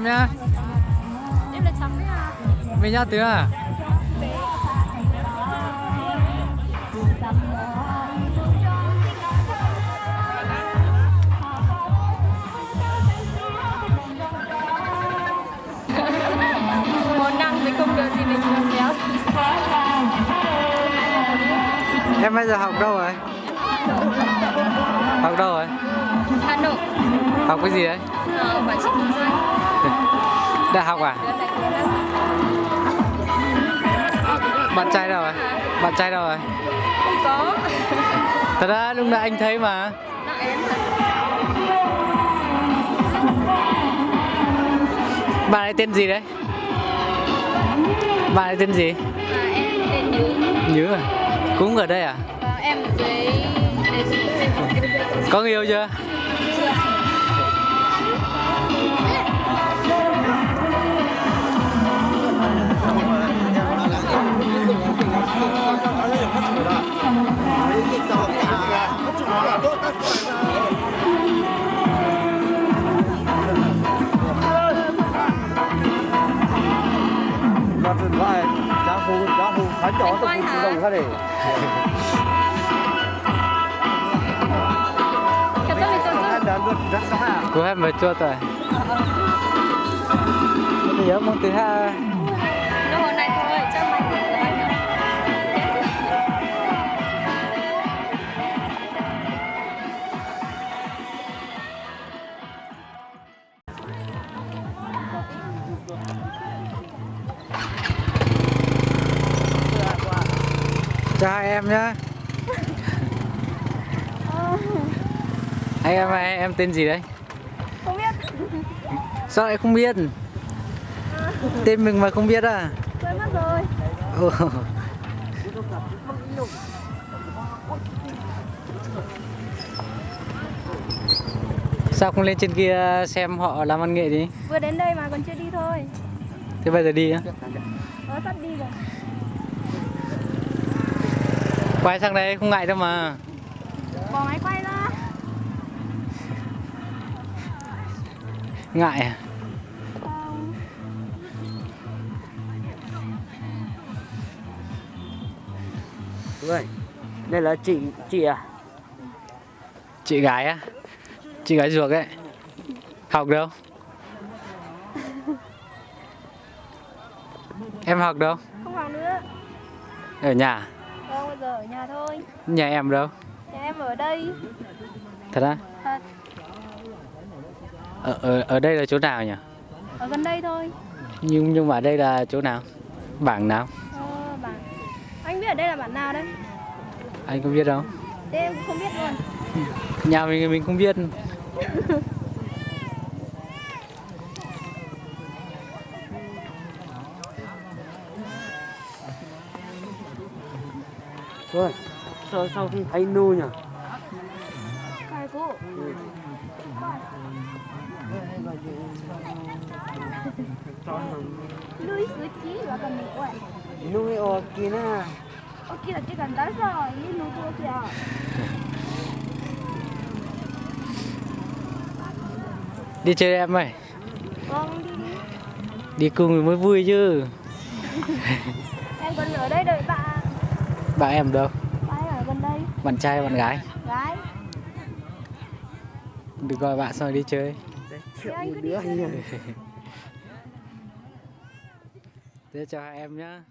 em nhá. Em là chấm à. Mình nhá Tứ à. Món ăn thì không được gì mình làm béo. Em bây giờ học đâu rồi? Học đâu rồi? Hà Nội. Học cái gì đấy? Quản trị kinh doanh. Đại học à? Bạn trai đâu rồi? Bạn trai đâu rồi? Không có. Thật ra lúc nãy anh thấy mà. Nó em hả? Bạn ấy tên gì đấy? Bạn ấy tên gì? Em tên Nhứ. Nhứ à? Cũng ở đây à? Em ở dưới Có người yêu chưa? Đặt điện thoại giá hù khán chó tập trung chủ động ra để Cô em mới chua rồi. Bây giờ mong thứ hai. nó hôm nay thôi, chắc mày của anh ạ. Chào hai em nhá. Em tên gì đấy? Không biết. Sao lại không biết? Tên mình mà không biết à? Quên mất rồi. Ồ. Sao không lên trên kia xem họ làm văn nghệ đi? Vừa đến đây mà còn chưa đi thôi. Thế bây giờ đi á? Sắp đi rồi. Quay sang đây không ngại đâu mà. Bỏ máy quay ra. Ngại à? Không. ơi, đây là chị à? Chị gái á? Chị gái ruột ấy. Học đâu? Em học đâu? Không học nữa. Ở nhà. Không, bây giờ ở nhà thôi. Nhà em đâu? Nhà em ở đây. Thật á? Thật. Ở đây là chỗ nào nhỉ? Ở gần đây thôi. Nhưng mà đây là chỗ nào? Bảng nào? Bản. Anh biết ở đây là bản nào đấy? Anh không biết đâu. Thế em cũng không biết luôn. Nhà mình không biết. Thôi, sao không thấy nu nhỉ? Cài cô. Lui sứ chí là cần một quậy. Nuôi ở kia nè. Ô kia là cái cần đá rồi, nuôi cô kìa. Đi chơi em ơi. Vâng, đi đi. Đi cùng mới vui chứ. Em còn ở đây đợi bạn. Bạn em đâu? Bạn ở gần đây. Bạn trai bạn gái? Gái. Được gọi bạn xong rồi đi chơi. Triệu Anh cứ đi đứa chơi. Thế chào hai em nhá.